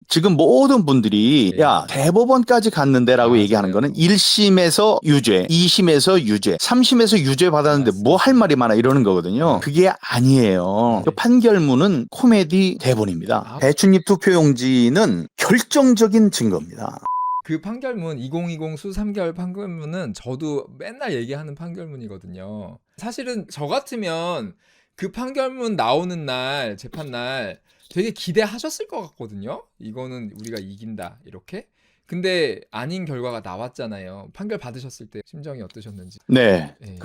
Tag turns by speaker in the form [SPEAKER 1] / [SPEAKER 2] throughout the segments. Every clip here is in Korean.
[SPEAKER 1] 지금 모든 분들이
[SPEAKER 2] 네.
[SPEAKER 1] 야 대법원까지 갔는데라고 얘기하는
[SPEAKER 2] 맞아요.
[SPEAKER 1] 거는 1심에서 유죄, 2심에서 유죄, 3심에서 유죄 받았는데 뭐 할
[SPEAKER 2] 맞습니다.
[SPEAKER 1] 말이 많아 이러는 거거든요.
[SPEAKER 2] 네.
[SPEAKER 1] 그게 아니에요. 그
[SPEAKER 2] 네.
[SPEAKER 1] 판결문은 코미디 대본입니다.
[SPEAKER 2] 아,
[SPEAKER 1] 배춧잎 투표용지는 결정적인 증거입니다.
[SPEAKER 2] 그 판결문 2020 수 3개월 판결문은 저도 맨날 얘기하는 판결문이거든요. 사실은 저 같으면 그 판결문 나오는 날 재판 날 되게 기대하셨을 것 같거든요. 이거는 우리가 이긴다 이렇게. 근데 아닌 결과가 나왔잖아요. 판결 받으셨을 때 심정이 어떠셨는지.
[SPEAKER 1] 네.
[SPEAKER 2] 네.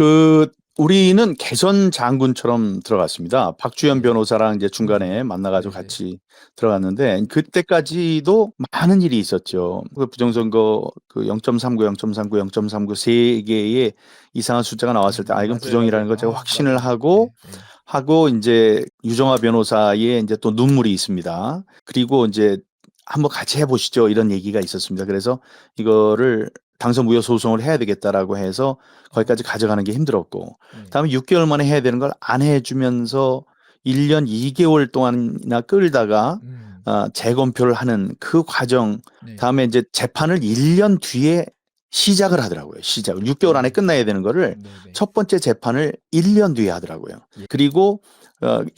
[SPEAKER 1] 우리는 개선 장군처럼 들어갔습니다. 박주현
[SPEAKER 2] 네.
[SPEAKER 1] 변호사랑 이제 중간에 만나가지고
[SPEAKER 2] 네네.
[SPEAKER 1] 같이 들어갔는데, 그때까지도 많은 일이 있었죠. 그 부정선거 그 0.39, 0.39, 0.39 세 개의 이상한 숫자가 나왔을 때, 이건
[SPEAKER 2] 맞아요,
[SPEAKER 1] 부정이라는
[SPEAKER 2] 맞아요.
[SPEAKER 1] 걸 제가
[SPEAKER 2] 아,
[SPEAKER 1] 확신을
[SPEAKER 2] 맞아요. 네, 네.
[SPEAKER 1] 하고 이제 유정화 변호사의 이제 또 눈물이 있습니다. 그리고 이제 한번 같이 해보시죠. 이런 얘기가 있었습니다. 그래서 이거를 당선 무효 소송을 해야 되겠다라고 해서 거기까지 가져가는 게 힘들었고,
[SPEAKER 2] 네.
[SPEAKER 1] 다음에 6개월 만에 해야 되는 걸 안 해주면서 1년 2개월 동안이나 끌다가
[SPEAKER 2] 음,
[SPEAKER 1] 재검표를 하는 그 과정,
[SPEAKER 2] 네.
[SPEAKER 1] 다음에 이제 재판을 1년 뒤에 시작을 하더라고요. 시작을. 6개월 안에 끝나야 되는 거를
[SPEAKER 2] 네네.
[SPEAKER 1] 첫 번째 재판을 1년 뒤에 하더라고요.
[SPEAKER 2] 예.
[SPEAKER 1] 그리고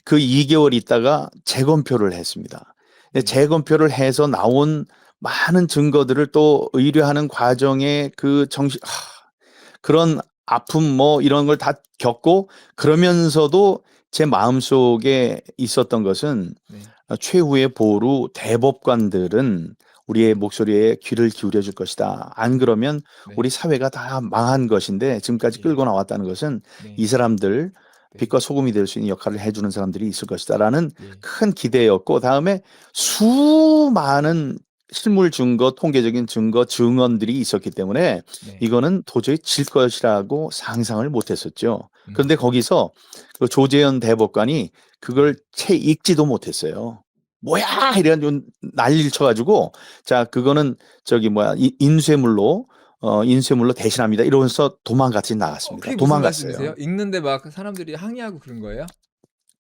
[SPEAKER 1] 그 2개월 있다가 재검표를 했습니다.
[SPEAKER 2] 네.
[SPEAKER 1] 재검표를 해서 나온 많은 증거들을 또 의뢰하는 과정에 그런 아픔 뭐 이런 걸 다 겪고, 그러면서도 제 마음속에 있었던 것은
[SPEAKER 2] 네.
[SPEAKER 1] 최후의 보루 대법관들은 우리의
[SPEAKER 2] 네.
[SPEAKER 1] 목소리에 귀를 기울여 줄 것이다. 안 그러면
[SPEAKER 2] 네.
[SPEAKER 1] 우리 사회가 다 망한 것인데, 지금까지
[SPEAKER 2] 예.
[SPEAKER 1] 끌고 나왔다는 것은 이
[SPEAKER 2] 네.
[SPEAKER 1] 사람들
[SPEAKER 2] 네.
[SPEAKER 1] 빛과 소금이 될 수 있는 역할을 해주는 사람들이 있을 것이다라는
[SPEAKER 2] 예.
[SPEAKER 1] 큰 기대였고, 다음에 수많은 실물 증거, 통계적인 증거, 증언들이 있었기 때문에
[SPEAKER 2] 네.
[SPEAKER 1] 이거는 도저히 질 것이라고 상상을 못했었죠.
[SPEAKER 2] 음.
[SPEAKER 1] 그런데 거기서 그 조재현 대법관이 그걸
[SPEAKER 2] 네.
[SPEAKER 1] 채 읽지도 못했어요. 뭐야! 이런 좀 난리를 쳐가지고, 자, 그거는 저기 뭐야, 인쇄물로 대신합니다. 이러면서 도망같이 나갔습니다.
[SPEAKER 2] 그게 무슨
[SPEAKER 1] 도망갔어요.
[SPEAKER 2] 말씀이세요? 읽는데 막 사람들이 항의하고 그런 거예요?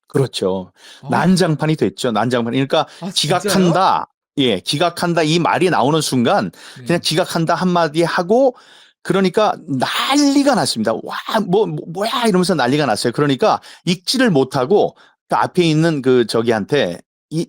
[SPEAKER 1] 그렇죠.
[SPEAKER 2] 아.
[SPEAKER 1] 난장판이 됐죠. 난장판. 그러니까
[SPEAKER 2] 아, 진짜요?
[SPEAKER 1] 기각한다. 예, 기각한다. 이 말이 나오는 순간 그냥
[SPEAKER 2] 네.
[SPEAKER 1] 기각한다 한마디 하고, 그러니까 난리가 났습니다. 와, 뭐야 이러면서 난리가 났어요. 그러니까 읽지를 못하고 그 앞에 있는 그 저기한테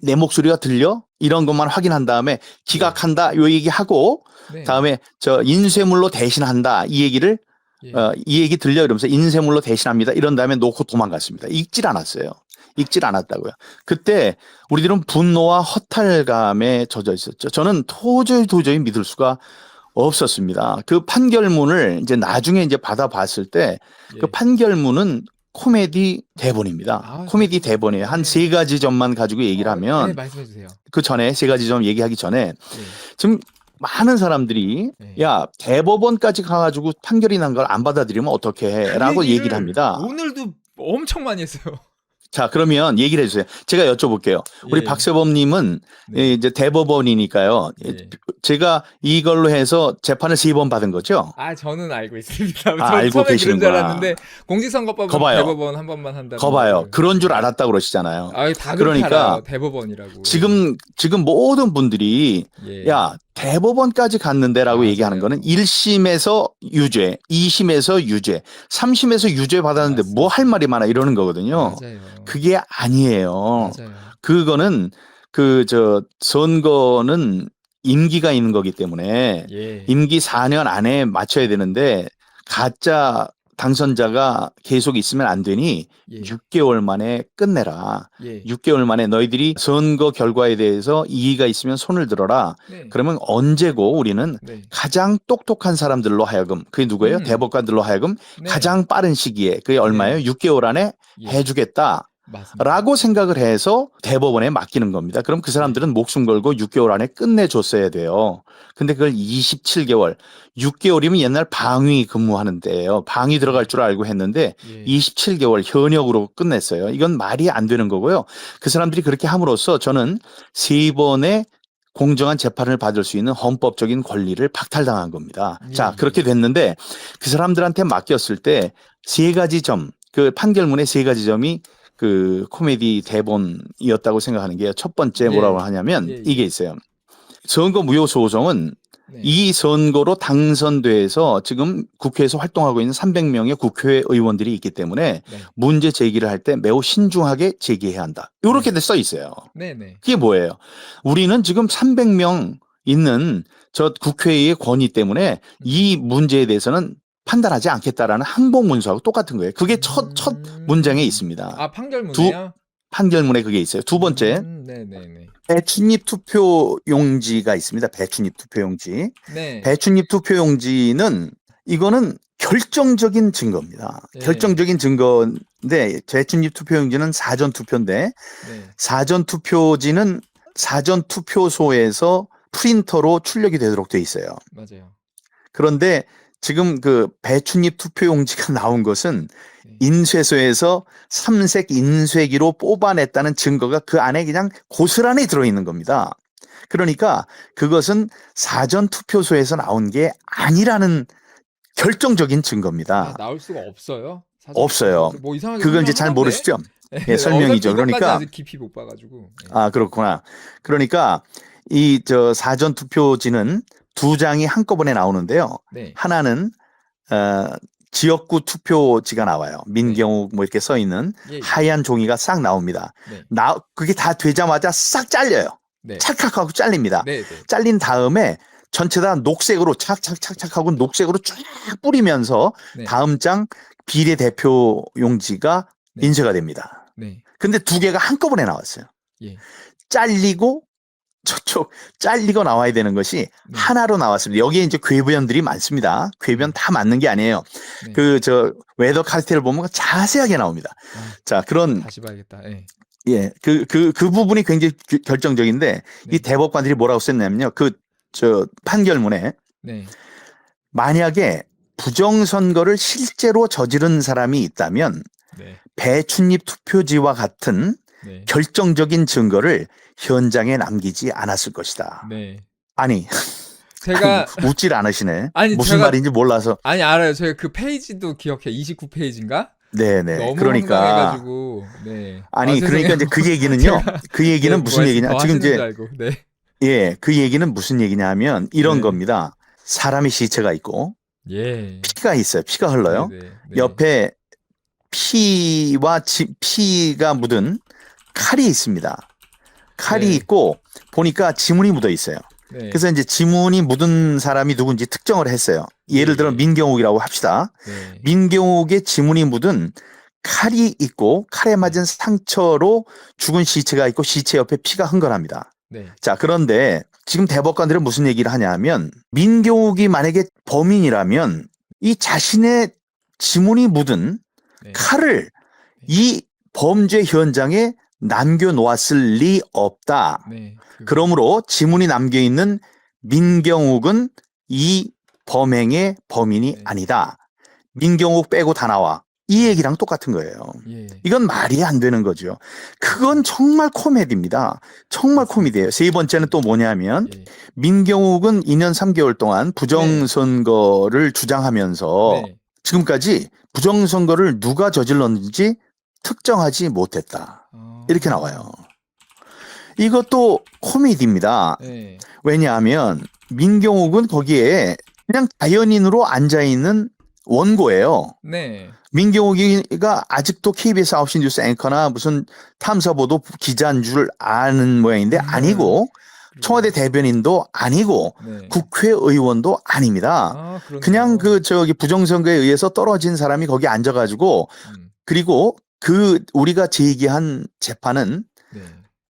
[SPEAKER 1] 내 목소리가 들려? 이런 것만 확인한 다음에
[SPEAKER 2] 예.
[SPEAKER 1] 기각한다 요 얘기하고,
[SPEAKER 2] 네.
[SPEAKER 1] 다음에 저 인쇄물로 대신한다 이 얘기를
[SPEAKER 2] 예.
[SPEAKER 1] 이 얘기 들려 이러면서 인쇄물로 대신합니다. 이런 다음에 놓고 도망갔습니다. 읽질 않았어요. 읽질 않았다고요. 그때 우리들은 분노와 허탈감에 젖어 있었죠. 저는 도저히 믿을 수가 없었습니다. 그 판결문을 이제 나중에 이제 받아봤을 때 그
[SPEAKER 2] 예.
[SPEAKER 1] 판결문은 코미디 대본입니다.
[SPEAKER 2] 아,
[SPEAKER 1] 코미디
[SPEAKER 2] 그렇군요.
[SPEAKER 1] 대본이에요. 한
[SPEAKER 2] 네.
[SPEAKER 1] 세 가지 점만 가지고 얘기를
[SPEAKER 2] 네,
[SPEAKER 1] 하면,
[SPEAKER 2] 말씀해 주세요.
[SPEAKER 1] 그 전에 세 가지 점 얘기하기 전에
[SPEAKER 2] 예.
[SPEAKER 1] 지금 많은 사람들이
[SPEAKER 2] 예.
[SPEAKER 1] 야 대법원까지 가가지고 판결이 난 걸 안 받아들이면 어떻게
[SPEAKER 2] 그
[SPEAKER 1] 해?라고 얘기를
[SPEAKER 2] 얘기를
[SPEAKER 1] 합니다.
[SPEAKER 2] 오늘도 엄청 많이 했어요.
[SPEAKER 1] 자, 그러면 얘기를 해주세요. 제가 여쭤볼게요. 우리
[SPEAKER 2] 예.
[SPEAKER 1] 박세범님은
[SPEAKER 2] 네.
[SPEAKER 1] 이제 대법원이니까요.
[SPEAKER 2] 네.
[SPEAKER 1] 제가 이걸로 해서 재판을 3번 받은 거죠?
[SPEAKER 2] 아, 저는 알고 있습니다. 저
[SPEAKER 1] 알고
[SPEAKER 2] 처음엔 그런 줄
[SPEAKER 1] 계시는구나.
[SPEAKER 2] 알았는데 공직선거법은
[SPEAKER 1] 거봐요.
[SPEAKER 2] 대법원 한 번만 한다는
[SPEAKER 1] 거봐요.
[SPEAKER 2] 거를.
[SPEAKER 1] 그런 줄
[SPEAKER 2] 네.
[SPEAKER 1] 알았다고 그러시잖아요.
[SPEAKER 2] 아, 다 그렇게
[SPEAKER 1] 그러니까
[SPEAKER 2] 알아요. 대법원이라고. 예.
[SPEAKER 1] 지금 모든 분들이
[SPEAKER 2] 예.
[SPEAKER 1] 야 대법원까지 갔는데라고 얘기하는 거는
[SPEAKER 2] 맞아요.
[SPEAKER 1] 1심에서 유죄, 2심에서 유죄, 3심에서 유죄 받았는데 뭐 할
[SPEAKER 2] 맞습니다.
[SPEAKER 1] 말이 많아 이러는 거거든요.
[SPEAKER 2] 맞아요.
[SPEAKER 1] 그게 아니에요.
[SPEAKER 2] 맞아요.
[SPEAKER 1] 그거는 선거는 임기가 있는 거기 때문에
[SPEAKER 2] 예.
[SPEAKER 1] 임기 4년 안에 맞춰야 되는데, 가짜 당선자가 계속 있으면 안 되니
[SPEAKER 2] 예.
[SPEAKER 1] 6개월 만에 끝내라.
[SPEAKER 2] 예.
[SPEAKER 1] 6개월 만에 너희들이 선거 결과에 대해서 이의가 있으면 손을 들어라.
[SPEAKER 2] 네.
[SPEAKER 1] 그러면 언제고 우리는
[SPEAKER 2] 네.
[SPEAKER 1] 가장 똑똑한 사람들로 하여금, 그게 누구예요?
[SPEAKER 2] 음.
[SPEAKER 1] 대법관들로 하여금
[SPEAKER 2] 네.
[SPEAKER 1] 가장 빠른 시기에, 그게 얼마예요?
[SPEAKER 2] 네.
[SPEAKER 1] 6개월 안에
[SPEAKER 2] 예.
[SPEAKER 1] 해주겠다.
[SPEAKER 2] 맞습니다.
[SPEAKER 1] 라고 생각을 해서 대법원에 맡기는 겁니다. 그럼 그
[SPEAKER 2] 네.
[SPEAKER 1] 사람들은 목숨 걸고 6개월 안에 끝내줬어야 돼요. 근데 그걸 27개월, 6개월이면 옛날 방위 근무하는 때예요. 방위 들어갈 줄 알고 했는데
[SPEAKER 2] 예.
[SPEAKER 1] 27개월 현역으로 끝냈어요. 이건 말이 안 되는 거고요. 그 사람들이 그렇게 함으로써 저는 3번의 공정한 재판을 받을 수 있는 헌법적인 권리를 박탈당한 겁니다. 자, 그렇게
[SPEAKER 2] 예예.
[SPEAKER 1] 됐는데 그 사람들한테 맡겼을 때 세 가지 점, 그 판결문의 세 가지 점이 그 코미디 대본이었다고 생각하는 게, 첫 번째 뭐라고
[SPEAKER 2] 예.
[SPEAKER 1] 하냐면 이게
[SPEAKER 2] 예예.
[SPEAKER 1] 있어요. 선거 무효 조정은
[SPEAKER 2] 네.
[SPEAKER 1] 이 선거로 당선돼서 지금 국회에서 활동하고 있는 300명의 국회의원들이 있기 때문에
[SPEAKER 2] 네.
[SPEAKER 1] 문제 제기를 할 때 매우 신중하게 제기해야 한다. 이렇게 써 있어요.
[SPEAKER 2] 네네.
[SPEAKER 1] 그게 뭐예요? 우리는 지금 300명 있는 저 국회의 권위 때문에 이 문제에 대해서는 판단하지 않겠다라는 항복 문서하고 똑같은 거예요. 그게 첫 문장에 있습니다.
[SPEAKER 2] 아, 판결문에요?
[SPEAKER 1] 판결문에 그게 있어요. 두 번째,
[SPEAKER 2] 네네네.
[SPEAKER 1] 배춧잎 투표 용지가 있습니다. 배춧잎 투표 용지.
[SPEAKER 2] 네.
[SPEAKER 1] 배춧잎 투표 용지는 이거는 결정적인 증거입니다.
[SPEAKER 2] 예.
[SPEAKER 1] 결정적인 증거인데 배춧잎 투표 용지는 사전 투표인데
[SPEAKER 2] 네.
[SPEAKER 1] 사전 투표지는 사전 투표소에서 프린터로 출력이 되도록 돼 있어요.
[SPEAKER 2] 맞아요.
[SPEAKER 1] 그런데 지금 그 배춧잎 투표 용지가 나온 것은
[SPEAKER 2] 네.
[SPEAKER 1] 인쇄소에서 삼색 인쇄기로 뽑아냈다는 증거가 그 안에 그냥 고스란히 들어있는 겁니다. 그러니까 그것은 사전 투표소에서 나온 게 아니라는 결정적인
[SPEAKER 2] 아,
[SPEAKER 1] 증거입니다.
[SPEAKER 2] 나올 수가 없어요?
[SPEAKER 1] 없어요.
[SPEAKER 2] 뭐 이상하게
[SPEAKER 1] 그건 이제 잘
[SPEAKER 2] 설명하던데?
[SPEAKER 1] 모르시죠?
[SPEAKER 2] 네,
[SPEAKER 1] 예, 설명이죠.
[SPEAKER 2] 이것까지
[SPEAKER 1] 그러니까
[SPEAKER 2] 아직 깊이 못 봐가지고. 네.
[SPEAKER 1] 아, 그렇구나. 그러니까 이 저 사전 투표지는 두 장이 한꺼번에 나오는데요.
[SPEAKER 2] 네.
[SPEAKER 1] 하나는 지역구 투표지가 나와요. 민경욱 뭐 이렇게 써 있는
[SPEAKER 2] 예, 예.
[SPEAKER 1] 하얀 종이가 싹 나옵니다.
[SPEAKER 2] 네.
[SPEAKER 1] 그게 다 되자마자 싹 잘려요.
[SPEAKER 2] 네.
[SPEAKER 1] 찰칵하고 잘립니다.
[SPEAKER 2] 네, 네.
[SPEAKER 1] 잘린 다음에 전체 다 녹색으로 착착착착하고 녹색으로 쫙 뿌리면서
[SPEAKER 2] 네.
[SPEAKER 1] 다음 장 비례대표 용지가
[SPEAKER 2] 네.
[SPEAKER 1] 인쇄가 됩니다.
[SPEAKER 2] 네.
[SPEAKER 1] 근데 두 개가 한꺼번에 나왔어요.
[SPEAKER 2] 예.
[SPEAKER 1] 잘리고 저쪽 잘리고 나와야 되는 것이
[SPEAKER 2] 네.
[SPEAKER 1] 하나로 나왔습니다. 여기에 이제 궤변들이 많습니다. 궤변 다 맞는 게 아니에요.
[SPEAKER 2] 네.
[SPEAKER 1] 그 저 웨더 카르텔을 보면 자세하게 나옵니다.
[SPEAKER 2] 아,
[SPEAKER 1] 자, 그런
[SPEAKER 2] 다시 봐야겠다. 예.
[SPEAKER 1] 예, 그 부분이 굉장히 결정적인데
[SPEAKER 2] 네.
[SPEAKER 1] 이 대법관들이 뭐라고 썼냐면요. 저 판결문에
[SPEAKER 2] 네.
[SPEAKER 1] 만약에 부정선거를 실제로 저지른 사람이 있다면
[SPEAKER 2] 네.
[SPEAKER 1] 배춧잎 투표지와 같은
[SPEAKER 2] 네.
[SPEAKER 1] 결정적인 증거를 현장에 남기지 않았을 것이다.
[SPEAKER 2] 네.
[SPEAKER 1] 아니,
[SPEAKER 2] 제가
[SPEAKER 1] 웃질 않으시네.
[SPEAKER 2] 아니,
[SPEAKER 1] 무슨
[SPEAKER 2] 제가-
[SPEAKER 1] 말인지 몰라서.
[SPEAKER 2] 아니 알아요. 제가 그 페이지도 기억해. 29페이지인가?
[SPEAKER 1] 네네.
[SPEAKER 2] 너무
[SPEAKER 1] 그러니까
[SPEAKER 2] 황당해가지고. 네.
[SPEAKER 1] 아니
[SPEAKER 2] 아,
[SPEAKER 1] 그러니까 이제 그 얘기는요. 그 얘기는
[SPEAKER 2] 네,
[SPEAKER 1] 무슨
[SPEAKER 2] 뭐
[SPEAKER 1] 얘기냐? 지금
[SPEAKER 2] 하시는 줄
[SPEAKER 1] 이제
[SPEAKER 2] 알고. 네.
[SPEAKER 1] 예, 그 얘기는 무슨 얘기냐면 이런
[SPEAKER 2] 네.
[SPEAKER 1] 겁니다. 사람이 시체가 있고
[SPEAKER 2] 예.
[SPEAKER 1] 피가 있어요. 피가 흘러요.
[SPEAKER 2] 네, 네, 네.
[SPEAKER 1] 옆에 피가 묻은 칼이 있습니다. 칼이
[SPEAKER 2] 네.
[SPEAKER 1] 있고 보니까 지문이 묻어 있어요.
[SPEAKER 2] 네.
[SPEAKER 1] 그래서 이제 지문이 묻은 사람이 누군지 특정을 했어요. 예를 들어
[SPEAKER 2] 네.
[SPEAKER 1] 민경욱이라고 합시다.
[SPEAKER 2] 네.
[SPEAKER 1] 민경욱의 지문이 묻은 칼이 있고 칼에 맞은 상처로 죽은 시체가 있고 시체 옆에 피가 흥건합니다.
[SPEAKER 2] 네.
[SPEAKER 1] 자, 그런데 지금 대법관들은 무슨 얘기를 하냐면 민경욱이 만약에 범인이라면 이 자신의 지문이 묻은
[SPEAKER 2] 네.
[SPEAKER 1] 칼을 이 범죄 현장에 남겨놓았을 리 없다.
[SPEAKER 2] 네.
[SPEAKER 1] 그러므로 지문이 남겨있는 민경욱은 이 범행의 범인이
[SPEAKER 2] 네.
[SPEAKER 1] 아니다. 민경욱 빼고 다 나와. 이 얘기랑 똑같은 거예요.
[SPEAKER 2] 예.
[SPEAKER 1] 이건 말이 안 되는 거죠. 그건 정말 코미디입니다. 정말 코미디예요. 세 번째는 또 뭐냐면
[SPEAKER 2] 예.
[SPEAKER 1] 민경욱은 2년 3개월 동안 부정선거를 주장하면서
[SPEAKER 2] 네.
[SPEAKER 1] 지금까지 부정선거를 누가 저질렀는지 특정하지 못했다. 이렇게 나와요. 이것도 코미디입니다.
[SPEAKER 2] 네.
[SPEAKER 1] 왜냐하면 민경욱은 거기에 그냥 자연인으로 앉아있는 원고예요.
[SPEAKER 2] 네.
[SPEAKER 1] 민경욱이가 아직도 KBS 9시 뉴스 앵커나 무슨 탐사보도 기자인 줄 아는 모양인데 아니고 청와대 대변인도 아니고
[SPEAKER 2] 네.
[SPEAKER 1] 국회의원도 아닙니다.
[SPEAKER 2] 아, 그러네요.
[SPEAKER 1] 그냥 부정선거에 의해서 떨어진 사람이 거기 앉아가지고 그리고 우리가 제기한 재판은
[SPEAKER 2] 네.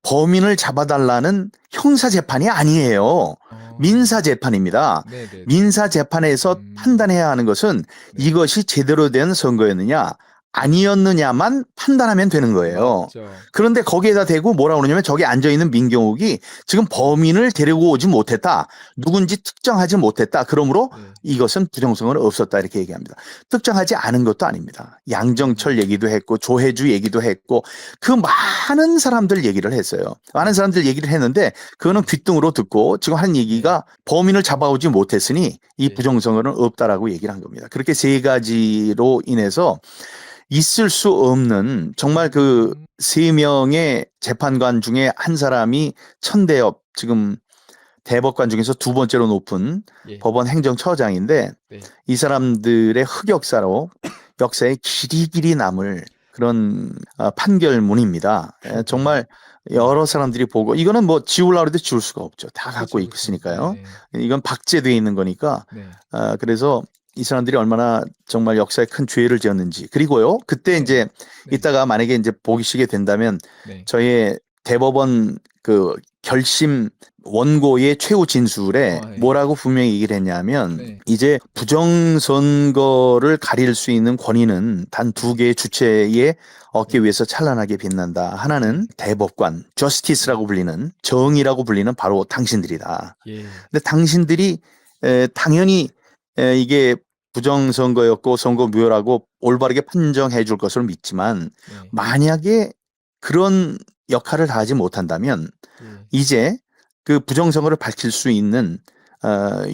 [SPEAKER 1] 범인을 잡아달라는 형사 재판이 아니에요. 민사 재판입니다.
[SPEAKER 2] 네, 네.
[SPEAKER 1] 민사 재판에서 판단해야 하는 것은
[SPEAKER 2] 네.
[SPEAKER 1] 이것이 제대로 된 선거였느냐 아니었느냐만 판단하면 되는 거예요.
[SPEAKER 2] 맞죠.
[SPEAKER 1] 그런데 거기에다 대고 뭐라 그러냐면 저기 앉아있는 민경욱이 지금 범인을 데리고 오지 못했다. 누군지 특정하지 못했다. 그러므로
[SPEAKER 2] 네.
[SPEAKER 1] 이것은 부정선거는 없었다. 이렇게 얘기합니다. 특정하지 않은 것도 아닙니다. 양정철 얘기도 했고 조혜주 얘기도 했고 그 많은 사람들 얘기를 했어요. 많은 사람들 얘기를 했는데 그거는 귓등으로 듣고 지금 한 얘기가 범인을 잡아오지 못했으니 이
[SPEAKER 2] 네.
[SPEAKER 1] 부정선거는 없다라고 얘기를 한 겁니다. 그렇게 세 가지로 인해서 있을 수 없는 정말 그 세 명의 재판관 중에 한 사람이 천대엽 지금 대법관 중에서 두 번째로 높은
[SPEAKER 2] 예.
[SPEAKER 1] 법원 행정처장인데
[SPEAKER 2] 네.
[SPEAKER 1] 이 사람들의 흑역사로 역사에 길이길이 남을 그런 판결문입니다. 정말 여러 사람들이 보고 이거는 뭐 지우려고 해도 지울 수가 없죠. 다 갖고
[SPEAKER 2] 그렇죠,
[SPEAKER 1] 있으니까요.
[SPEAKER 2] 네.
[SPEAKER 1] 이건 박제되어 있는 거니까
[SPEAKER 2] 네.
[SPEAKER 1] 그래서 이 사람들이 얼마나 정말 역사에 큰 죄를 지었는지 그리고요. 그때
[SPEAKER 2] 네.
[SPEAKER 1] 이제
[SPEAKER 2] 네.
[SPEAKER 1] 이따가 만약에 이제 보시게 된다면
[SPEAKER 2] 네.
[SPEAKER 1] 저희의 대법원 그 결심 원고의 최후 진술에
[SPEAKER 2] 네.
[SPEAKER 1] 뭐라고 분명히 얘기를 했냐면
[SPEAKER 2] 네.
[SPEAKER 1] 이제 부정선거를 가릴 수 있는 권위는 단 두 개의 주체의 어깨 위에서 찬란하게 빛난다. 하나는 대법관, 저스티스라고 불리는 정의라고 불리는 바로 당신들이다.
[SPEAKER 2] 예.
[SPEAKER 1] 근데 당신들이 당연히 이게 부정선거였고 선거 무효라고 올바르게 판정해 줄 것을 믿지만
[SPEAKER 2] 네.
[SPEAKER 1] 만약에 그런 역할을 다하지 못한다면
[SPEAKER 2] 예.
[SPEAKER 1] 이제 그 부정선거를 밝힐 수 있는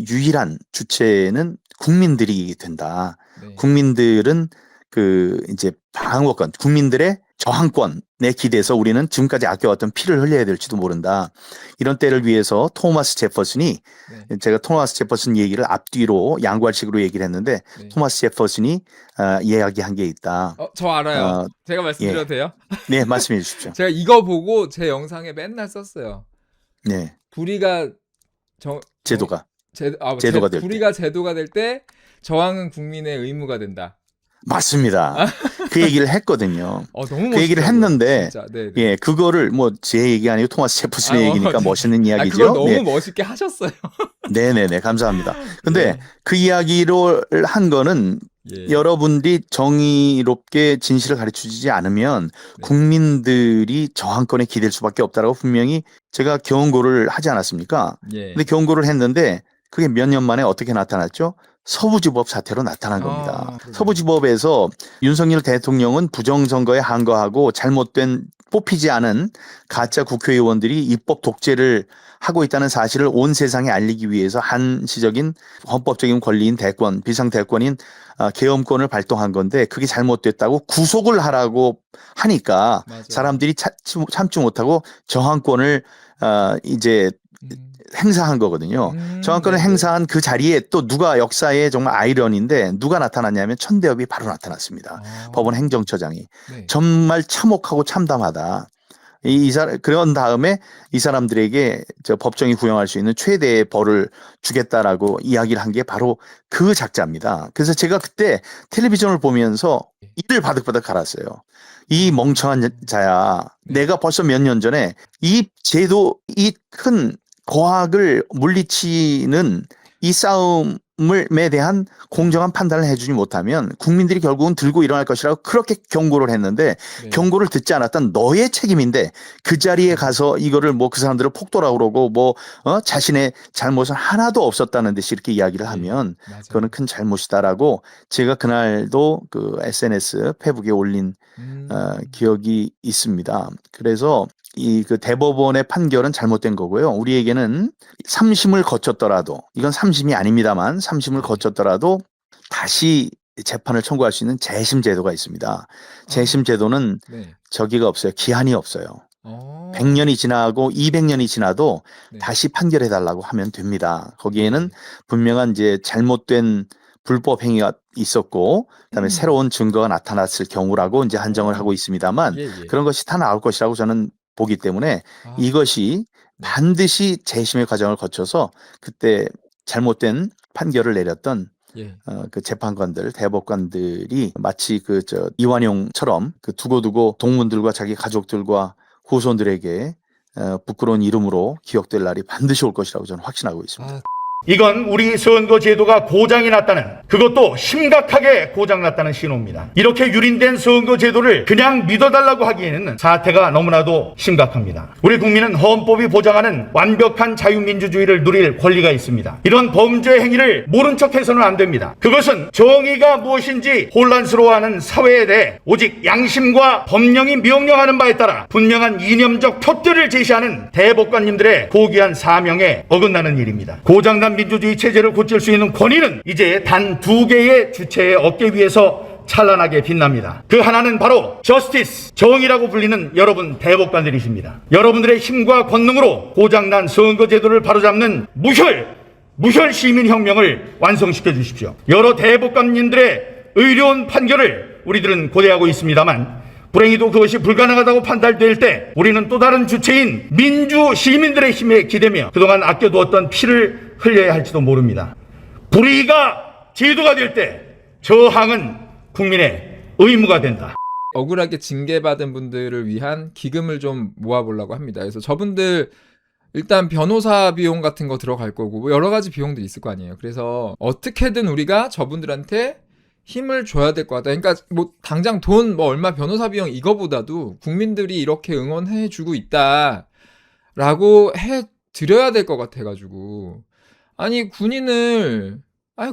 [SPEAKER 1] 유일한 주체는 국민들이 된다.
[SPEAKER 2] 네.
[SPEAKER 1] 국민들은 그 이제 방어권, 국민들의 저항권에 기대서 우리는 지금까지 아껴왔던 피를 흘려야 될지도 모른다. 이런 때를 위해서 토마스 제퍼슨이
[SPEAKER 2] 네.
[SPEAKER 1] 제가 토마스 제퍼슨 얘기를 앞뒤로 양괄식으로 얘기를 했는데
[SPEAKER 2] 네.
[SPEAKER 1] 토마스 제퍼슨이 이야기한 게 있다.
[SPEAKER 2] 저 알아요. 제가 말씀드려도
[SPEAKER 1] 예.
[SPEAKER 2] 돼요?
[SPEAKER 1] 네, 말씀해 주십시오.
[SPEAKER 2] 제가 이거 보고 제 영상에 맨날 썼어요.
[SPEAKER 1] 네,
[SPEAKER 2] 불의가
[SPEAKER 1] 제도가 될 때.
[SPEAKER 2] 불의가 제도가 될 때 저항은 국민의 의무가 된다.
[SPEAKER 1] 맞습니다. 그 얘기를 했거든요.
[SPEAKER 2] 너무
[SPEAKER 1] 그 얘기를
[SPEAKER 2] 멋있더라고요.
[SPEAKER 1] 했는데
[SPEAKER 2] 진짜. 네네.
[SPEAKER 1] 예, 그거를 뭐 제 얘기 아니고 토마스 제퍼슨의 얘기니까
[SPEAKER 2] 네.
[SPEAKER 1] 멋있는 이야기죠.
[SPEAKER 2] 그걸 너무
[SPEAKER 1] 네.
[SPEAKER 2] 멋있게 하셨어요.
[SPEAKER 1] 네네네, 감사합니다. 근데
[SPEAKER 2] 네.
[SPEAKER 1] 그 이야기를 한 거는
[SPEAKER 2] 예.
[SPEAKER 1] 여러분들이 정의롭게 진실을 가르쳐주지 않으면
[SPEAKER 2] 네.
[SPEAKER 1] 국민들이 저항권에 기댈 수밖에 없다라고 분명히 제가 경고를 하지 않았습니까?
[SPEAKER 2] 예.
[SPEAKER 1] 근데 경고를 했는데 그게 몇 년 만에 어떻게 나타났죠? 서부지법 사태로 나타난 겁니다.
[SPEAKER 2] 그러네요.
[SPEAKER 1] 서부지법에서 윤석열 대통령은 부정선거에 항거하고 잘못된 뽑히지 않은 가짜 국회의원들이 입법 독재를 하고 있다는 사실을 온 세상에 알리기 위해서 한시적인 헌법적인 권리인 대권, 비상대권인 계엄권을 발동한 건데 그게 잘못됐다고 구속을 하라고 하니까
[SPEAKER 2] 맞아요.
[SPEAKER 1] 사람들이 참지 못하고 저항권을 이제 행사한 거거든요. 저항권을
[SPEAKER 2] 네네.
[SPEAKER 1] 행사한 그 자리에 또 누가 역사에 정말 아이러니인데 누가 나타났냐면 천대엽이 바로 나타났습니다. 법원 행정처장이.
[SPEAKER 2] 네.
[SPEAKER 1] 정말 참혹하고 참담하다. 그런 다음에 이 사람들에게 법정이 구형할 수 있는 최대의 벌을 주겠다라고 이야기를 한 게 바로 그 작자입니다. 그래서 제가 그때 텔레비전을 보면서 이를 바득바득 갈았어요. 이 멍청한 자야. 내가 벌써 몇 년 전에 이 제도, 이 큰 거학을 물리치는 이 싸움에 대한 공정한 판단을 해주지 못하면 국민들이 결국은 들고 일어날 것이라고 그렇게 경고를 했는데
[SPEAKER 2] 네.
[SPEAKER 1] 경고를 듣지 않았던 너의 책임인데 그 자리에 가서 이거를 뭐 그 사람들을 폭도라고 그러고 뭐 자신의 잘못은 하나도 없었다는 듯이 이렇게 이야기를 하면
[SPEAKER 2] 맞아요.
[SPEAKER 1] 그거는 큰 잘못이다라고 제가 그날도 그 SNS 페북에 올린 기억이 있습니다. 그래서 이 그 대법원의 판결은 잘못된 거고요. 우리에게는 3심을 거쳤더라도 이건 3심이 아닙니다만 3심을 거쳤더라도 다시 재판을 청구할 수 있는 재심 제도가 있습니다. 재심 제도는
[SPEAKER 2] 네.
[SPEAKER 1] 저기가 없어요. 기한이 없어요. 100년이 지나고 200년이 지나도
[SPEAKER 2] 네.
[SPEAKER 1] 다시 판결해 달라고 하면 됩니다. 거기에는
[SPEAKER 2] 네.
[SPEAKER 1] 분명한 이제 잘못된 불법 행위가 있었고 그다음에 새로운 증거가 나타났을 경우라고 이제 한정을 하고 있습니다만
[SPEAKER 2] 예, 예.
[SPEAKER 1] 그런 것이 다 나올 것이라고 저는 보기 때문에 이것이
[SPEAKER 2] 네.
[SPEAKER 1] 반드시 재심의 과정을 거쳐서 그때 잘못된 판결을 내렸던
[SPEAKER 2] 예.
[SPEAKER 1] 그 재판관들, 대법관들이 마치 이완용처럼 그 두고두고 동문들과 자기 가족들과 후손들에게 부끄러운 이름으로 기억될 날이 반드시 올 것이라고 저는 확신하고 있습니다.
[SPEAKER 3] 이건 우리 선거제도가 고장이 났다는, 그것도 심각하게 고장났다는 신호입니다. 이렇게 유린된 선거제도를 그냥 믿어달라고 하기에는 사태가 너무나도 심각합니다. 우리 국민은 헌법이 보장하는 완벽한 자유민주주의를 누릴 권리가 있습니다. 이런 범죄 행위를 모른 척해서는 안 됩니다. 그것은 정의가 무엇인지 혼란스러워하는 사회에 대해 오직 양심과 법령이 명령하는 바에 따라 분명한 이념적 표들을 제시하는 대법관님들의 고귀한 사명에 어긋나는 일입니다. 고장난 민주주의 체제를 고칠 수 있는 권위는 이제 단 두 개의 주체의 어깨 위에서 찬란하게 빛납니다. 그 하나는 바로 저스티스, 정의라고 불리는 여러분 대법관들이십니다. 여러분들의 힘과 권능으로 고장난 선거제도를 바로잡는 무혈 시민혁명을 완성시켜 주십시오. 여러 대법관님들의 의로운 판결을 우리들은 고대하고 있습니다만 불행히도 그것이 불가능하다고 판단될 때 우리는 또 다른 주체인 민주 시민들의 힘에 기대며 그동안 아껴두었던 피를 흘려야 할지도 모릅니다. 불의가 제도가 될 때 저항은 국민의 의무가 된다.
[SPEAKER 2] 억울하게 징계받은 분들을 위한 기금을 좀 모아보려고 합니다. 그래서 저분들 일단 변호사 비용 같은 거 들어갈 거고 뭐 여러 가지 비용들이 있을 거 아니에요. 그래서 어떻게든 우리가 저분들한테 힘을 줘야 될 것 같다. 그러니까 뭐 당장 돈 뭐 얼마 변호사 비용 이거보다도 국민들이 이렇게 응원해 주고 있다라고 해 드려야 될 것 같아가지고 아니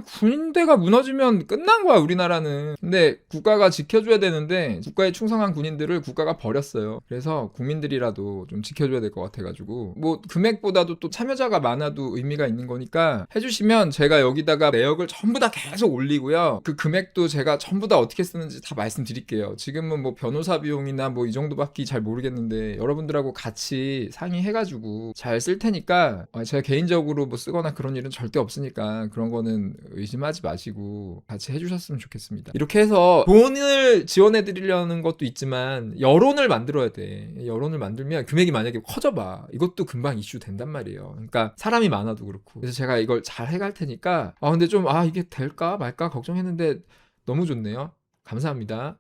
[SPEAKER 2] 군인대가 무너지면 끝난 거야 우리나라는. 근데 국가가 지켜줘야 되는데 국가에 충성한 군인들을 국가가 버렸어요. 그래서 국민들이라도 좀 지켜줘야 될 것 같아가지고 뭐 금액보다도 또 참여자가 많아도 의미가 있는 거니까 해주시면 제가 여기다가 내역을 전부 다 계속 올리고요. 그 금액도 제가 전부 다 어떻게 쓰는지 다 말씀드릴게요. 지금은 뭐 변호사 비용이나 뭐 이 정도밖에 잘 모르겠는데 여러분들하고 같이 상의해가지고 잘 쓸 테니까 제가 개인적으로 뭐 쓰거나 그런 일은 절대 없으니까 그런 거는 의심하지 마시고 같이 해주셨으면 좋겠습니다. 이렇게 해서 돈을 지원해 드리려는 것도 있지만 여론을 만들어야 돼. 여론을 만들면 금액이 만약에 커져봐. 이것도 금방 이슈 된단 말이에요. 그러니까 사람이 많아도 그렇고. 그래서 제가 이걸 잘 해갈 테니까 근데 좀 이게 될까 말까 걱정했는데 너무 좋네요. 감사합니다.